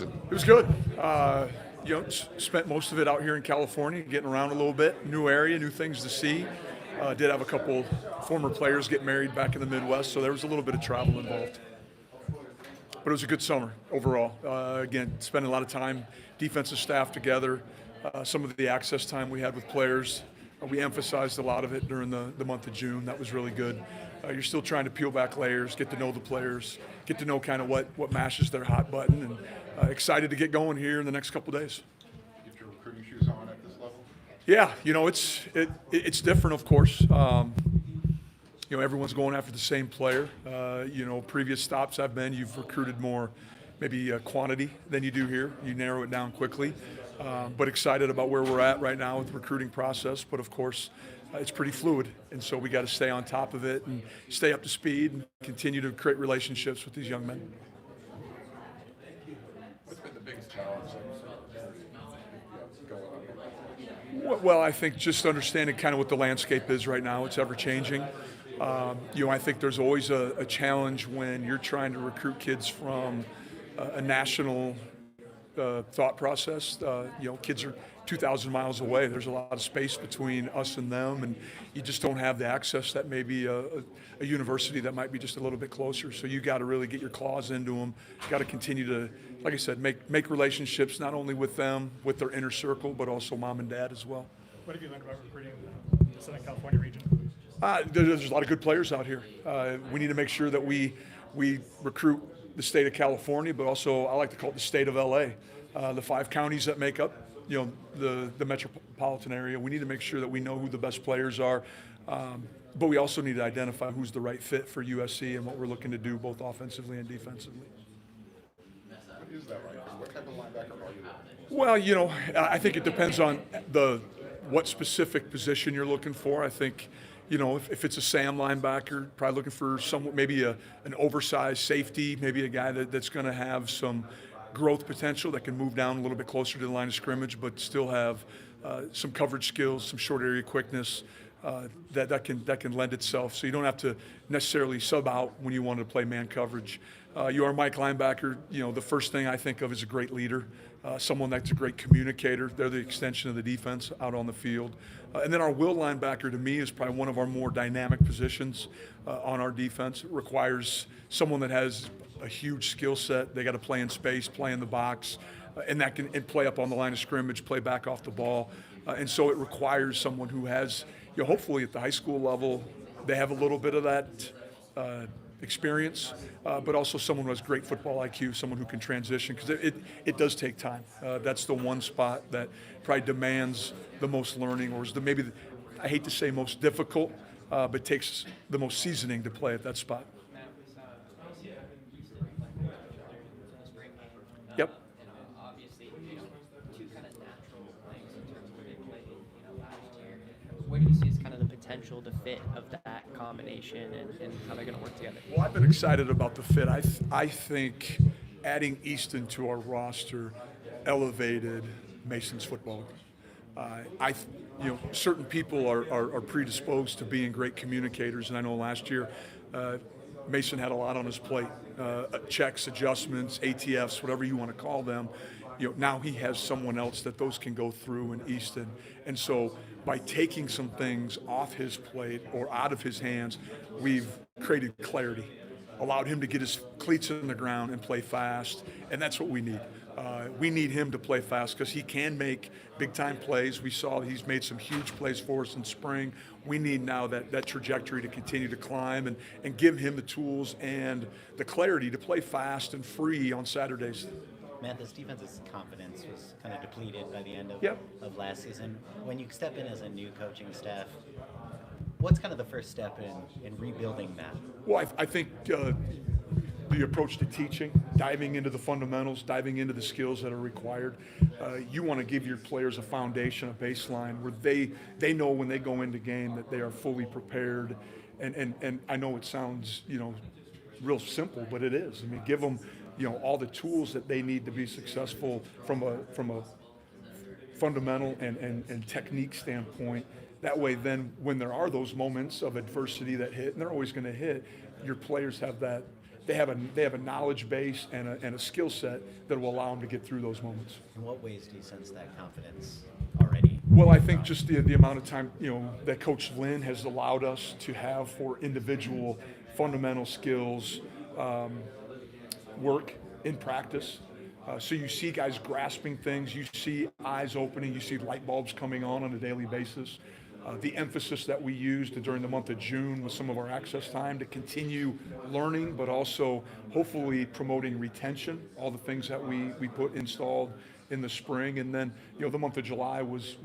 It was good. Spent most of it out here in California, getting around a little bit. New area, new things to see. Did have a couple former players get married back in the Midwest, so there was a little bit of travel involved. But it was a good summer overall. Again, spending a lot of time, defensive staff together. Some of the access time we had with players, we emphasized a lot of it during the month of June. That was really good. You're still trying to peel back layers, get to know the players, get to know kind of what mashes their hot button, and excited to get going here in the next couple of days. Get your recruiting shoes on at this level? Yeah, it's different, of course. Everyone's going after the same player. Previous stops I've been, you've recruited more, maybe quantity than you do here. You narrow it down quickly. But excited about where we're at right now with the recruiting process. But of course, it's pretty fluid, and so we got to stay on top of it and stay up to speed and continue to create relationships with these young men. What's been the biggest challenge going on? Well, I think just understanding kind of what the landscape is right now. It's ever changing. I think there's always a challenge when you're trying to recruit kids from a national thought process. Kids are 2,000 miles away. There's a lot of space between us and them, and you just don't have the access that maybe a university that might be just a little bit closer. So you got to really get your claws into them. Got to continue to, like I said, make relationships not only with them, with their inner circle, but also mom and dad as well. What have you learned about recruiting the Southern California region? There's a lot of good players out here. We need to make sure that we recruit the state of California, but also I like to call it the state of LA. The 5 counties that make up, the metropolitan area. We need to make sure that we know who the best players are, but we also need to identify who's the right fit for USC and what we're looking to do both offensively and defensively. What is that right? What type of linebacker are you? Well, I think it depends on what specific position you're looking for. I think, if it's a Sam linebacker, probably looking for maybe an oversized safety, maybe a guy that's going to have some growth potential that can move down a little bit closer to the line of scrimmage, but still have some coverage skills, some short area quickness that can lend itself. So you don't have to necessarily sub out when you want to play man coverage. Your Mike linebacker, the first thing I think of is a great leader, someone that's a great communicator. They're the extension of the defense out on the field. And then our will linebacker, to me, is probably one of our more dynamic positions on our defense. It requires someone that has a huge skill set. They got to play in space, play in the box, and play up on the line of scrimmage, play back off the ball. And so it requires someone who has, hopefully at the high school level, they have a little bit of that experience, but also someone who has great football IQ, someone who can transition, because it does take time. That's the one spot that probably demands the most learning, or is I hate to say most difficult, but takes the most seasoning to play at that spot. Yep. Obviously, two kind of natural lengths in terms of where they played, last year. Where do you see as kind of the potential to fit of that combination and how they're going to work together? Well, I've been excited about the fit. I think adding Easton to our roster elevated Mason's football. Certain people are predisposed to being great communicators, and I know last year Mason had a lot on his plate, checks, adjustments, ATFs, whatever you want to call them. Now he has someone else that those can go through in Easton. And so by taking some things off his plate or out of his hands, we've created clarity, allowed him to get his cleats in the ground and play fast, and that's what we need. We need him to play fast because he can make big-time plays. We saw he's made some huge plays for us in spring. We need now that trajectory to continue to climb and give him the tools and the clarity to play fast and free on Saturdays. Matt, this defense's confidence was kind of depleted by the end of last season. When you step in as a new coaching staff, what's kind of the first step in rebuilding that? Well, I think the approach to teaching, diving into the fundamentals, diving into the skills that are required. You want to give your players a foundation, a baseline where they know when they go into game that they are fully prepared. And I know it sounds, real simple, but it is. I mean, give them, all the tools that they need to be successful from a fundamental and technique standpoint. That way, then, when there are those moments of adversity that hit, and they're always going to hit, your players have that they have a knowledge base and a skill set that will allow them to get through those moments. In what ways do you sense that confidence already? Well, I think just the amount of time, that Coach Lynn has allowed us to have for individual fundamental skills work in practice. So you see guys grasping things, you see eyes opening, you see light bulbs coming on a daily basis. The emphasis that we used during the month of June with some of our access time to continue learning, but also hopefully promoting retention, all the things that we put installed in the spring. And then, the month of July was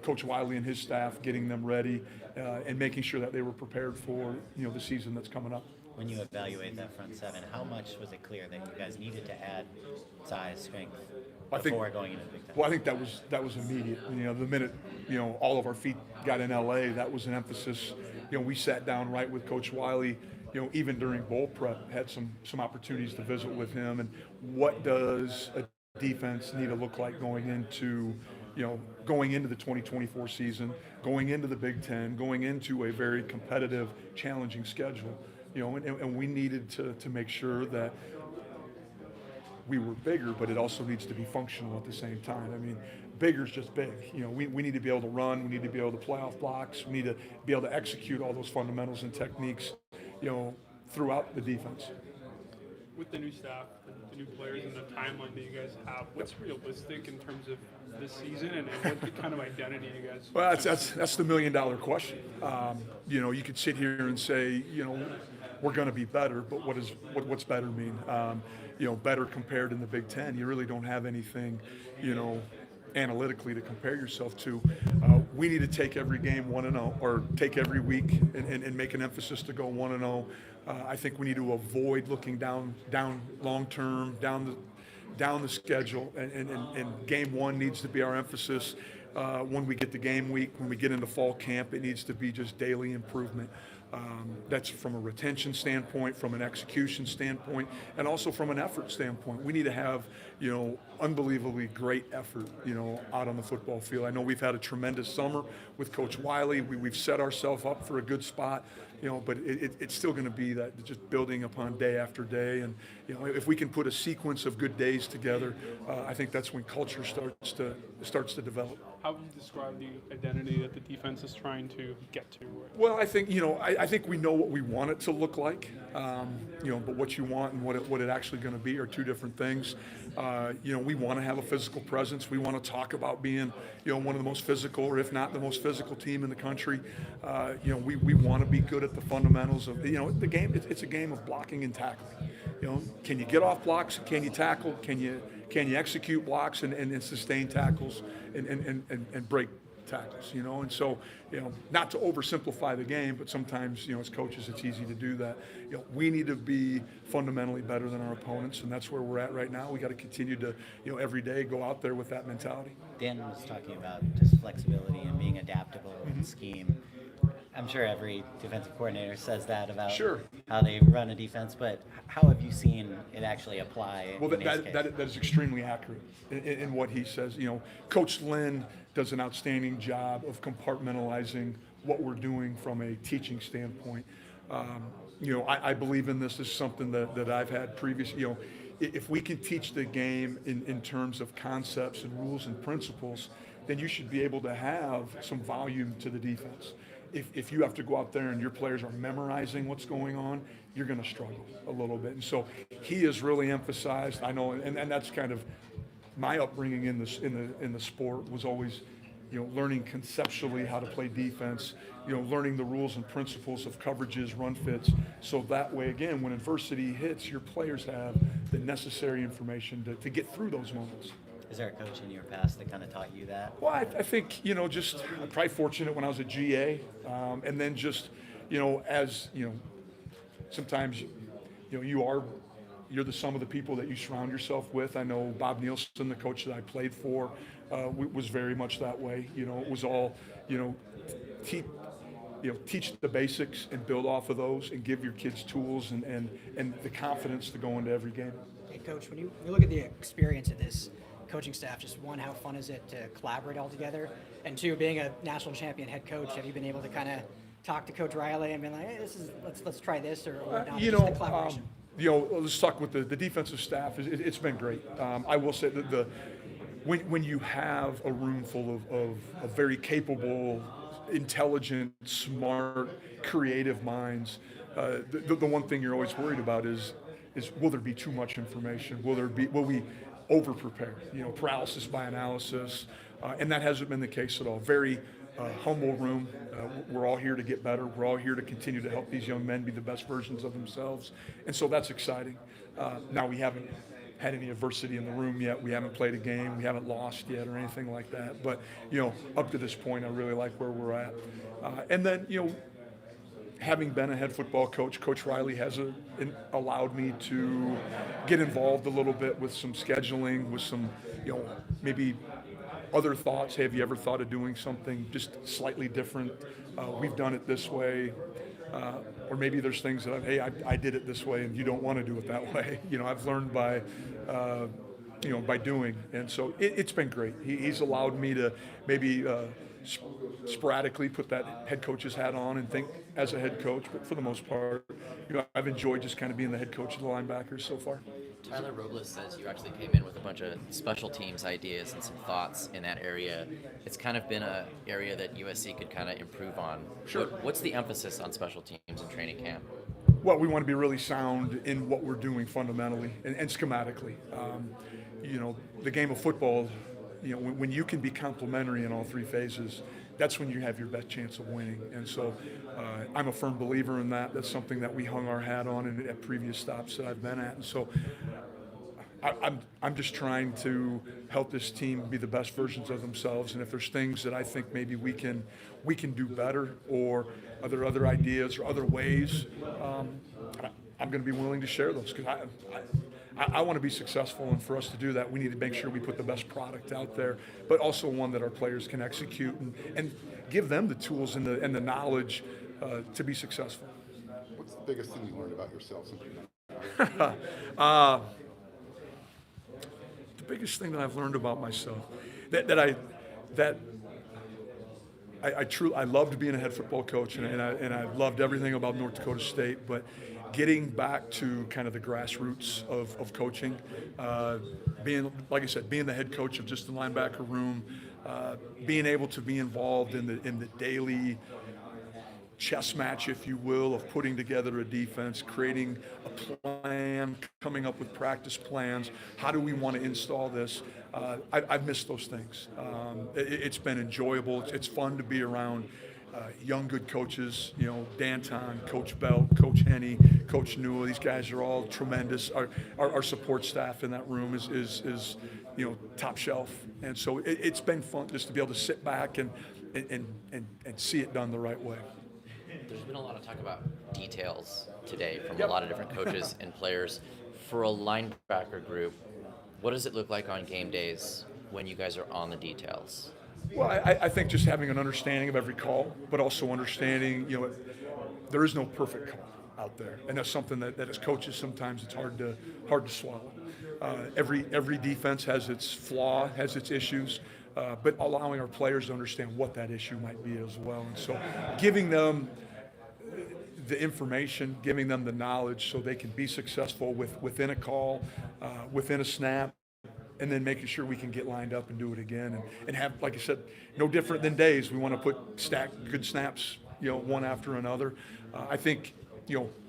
Coach Wiley and his staff getting them ready and making sure that they were prepared for, the season that's coming up. When you evaluate that front seven, how much was it clear that you guys needed to add size, strength before going into the Big Ten? Well, I think that was immediate. The minute all of our feet got in LA, that was an emphasis. We sat down right with Coach Wiley. Even during bowl prep, had some opportunities to visit with him. And what does a defense need to look like going into the 2024 season, going into the Big Ten, going into a very competitive, challenging schedule. And we needed to make sure that we were bigger, but it also needs to be functional at the same time. I mean, bigger is just big. We need to be able to run. We need to be able to play off blocks. We need to be able to execute all those fundamentals and techniques, throughout the defense. With the new staff, the new players, and the timeline that you guys have, what's realistic in terms of this season, and what kind of identity you guys? Well, that's the $1 million question. You could sit here and say, we're going to be better, but what's better mean? Better compared in the Big Ten. You really don't have anything, analytically to compare yourself to. We need to take every game 1-0, or take every week and make an emphasis to go 1-0. I think we need to avoid looking down long term, down the schedule, and game one needs to be our emphasis. When we get to game week, when we get into fall camp, it needs to be just daily improvement. That's from a retention standpoint, from an execution standpoint, and also from an effort standpoint. We need to have, unbelievably great effort, out on the football field. I know we've had a tremendous summer with Coach Wiley. We've set ourselves up for a good spot, but it's still going to be that just building upon day after day. And, if we can put a sequence of good days together, I think that's when culture starts to develop. How would you describe the identity that the defense is trying to get to? Well, I think, I think we know what we want it to look like, but what you want and what it actually going to be are two different things. We want to have a physical presence. We want to talk about being, one of the most physical, or if not the most physical team in the country. We want to be good at the fundamentals of, the game. It's a game of blocking and tackling. Can you get off blocks? Can you tackle? Can you execute blocks and sustain tackles and break tackles, and so, not to oversimplify the game, but sometimes, as coaches, it's easy to do that. We need to be fundamentally better than our opponents, and that's where we're at right now. We got to continue to, every day go out there with that mentality. Dan was talking about just flexibility and being adaptable in scheme. I'm sure every defensive coordinator says that about how they run a defense, but how have you seen it actually apply? Well, that is extremely accurate in what he says. Coach Lynn does an outstanding job of compartmentalizing what we're doing from a teaching standpoint. I believe in this. This is something that I've had previous. If we can teach the game in terms of concepts and rules and principles, then you should be able to have some volume to the defense. If you have to go out there and your players are memorizing what's going on, you're going to struggle a little bit. And so he has really emphasized, I know, and that's kind of my upbringing in the sport was always, learning conceptually how to play defense, learning the rules and principles of coverages, run fits, so that way, again, when adversity hits, your players have the necessary information to get through those moments. Is there a coach in your past that kind of taught you that? Well, I think, just I'm probably fortunate when I was at GA, and then just, as, sometimes, you're the sum of the people that you surround yourself with. I know Bob Nielsen, the coach that I played for, was very much that way. It was all, teach the basics and build off of those and give your kids tools and the confidence to go into every game. Hey, Coach, when you look at the experience of this coaching staff, just one, how fun is it to collaborate all together? And two, being a national champion head coach, have you been able to kind of talk to Coach Riley and be like, hey, let's try this, or not, just the collaboration? let's talk with the defensive staff. It's been great. I will say that when you have a room full of very capable, intelligent, smart, creative minds, the one thing you're always worried about is will there be too much information? Will we over prepare? Paralysis by analysis, and that hasn't been the case at all. Very humble room. We're all here to get better. We're all here to continue to help these young men be the best versions of themselves, and so that's exciting. Now we haven't had any adversity in the room yet. We haven't played a game. We haven't lost yet or anything like that. But up to this point, I really like where we're at. And then having been a head football coach, Coach Riley has allowed me to get involved a little bit with some scheduling, with some maybe other thoughts. Hey, have you ever thought of doing something just slightly different? We've done it this way. Or maybe there's things that I did it this way and you don't want to do it that way. I've learned by doing. And so it's been great. He's allowed me to maybe sporadically put that head coach's hat on and think as a head coach, but for the most part, I've enjoyed just kind of being the head coach of the linebackers so far. Tyler Robles says you actually came in with a bunch of special teams ideas and some thoughts in that area. It's kind of been an area that USC could kind of improve on. Sure. What's the emphasis on special teams in training camp? Well, we want to be really sound in what we're doing fundamentally and schematically. The game of football, when you can be complementary in all three phases, that's when you have your best chance of winning. And so I'm a firm believer in that. That's something that we hung our hat on at previous stops that I've been at. And so I'm just trying to help this team be the best versions of themselves. And if there's things that I think maybe we can do better, or are there other ideas or other ways, I'm going to be willing to share those, because I want to be successful, and for us to do that, we need to make sure we put the best product out there, but also one that our players can execute and give them the tools and the knowledge to be successful. What's the biggest thing you learned about yourself since you've The biggest thing that I've learned about myself, I loved being a head football coach, and I loved everything about North Dakota State, but getting back to kind of the grassroots of coaching, being, like I said, being the head coach of just the linebacker room, being able to be involved in the daily chess match, if you will, of putting together a defense, creating a plan, coming up with practice plans. How do we want to install this? I've missed those things. It's been enjoyable. It's fun to be around young, good coaches, Danton, Coach Belt, Coach Henney, Coach Newell. These guys are all tremendous. Our support staff in that room is top shelf. And so it's been fun just to be able to sit back and see it done the right way. There's been a lot of talk about details today from a lot of different coaches and players. For a linebacker group, what does it look like on game days when you guys are on the details? Well, I think just having an understanding of every call, but also understanding, there is no perfect call out there, and that's something that as coaches sometimes it's hard to swallow. Every defense has its flaw, has its issues, but allowing our players to understand what that issue might be as well, and so giving them the information, giving them the knowledge so they can be successful within a call, within a snap, and then making sure we can get lined up and do it again, and have, like I said, no different than days. We want to put good snaps, one after another. I think,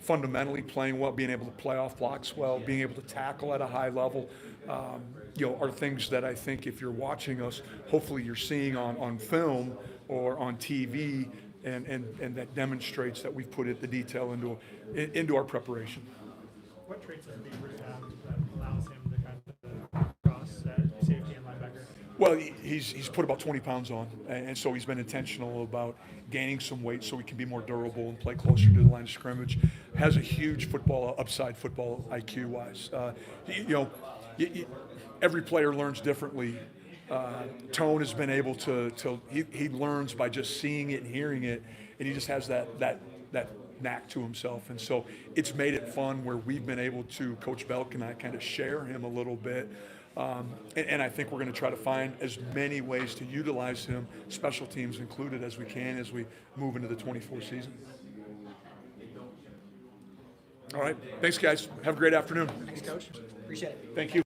fundamentally playing well, being able to play off blocks well, being able to tackle at a high level, are things that I think if you're watching us, hopefully you're seeing on film or on TV, and that demonstrates that we've put the detail into our preparation. What traits does Beaver have that allows him to kind of cross that safety and linebacker? Well, he's put about 20 pounds on, and so he's been intentional about gaining some weight so he can be more durable and play closer to the line of scrimmage. Has a huge upside football IQ-wise. Every player learns differently. Tone has been able he learns by just seeing it and hearing it, and he just has that knack to himself. And so it's made it fun where we've been able to, Coach Belk and I, kind of share him a little bit. And I think we're going to try to find as many ways to utilize him, special teams included, as we can as we move into the 24 season. All right. Thanks, guys. Have a great afternoon. Thanks, Coach. Appreciate it. Thank you.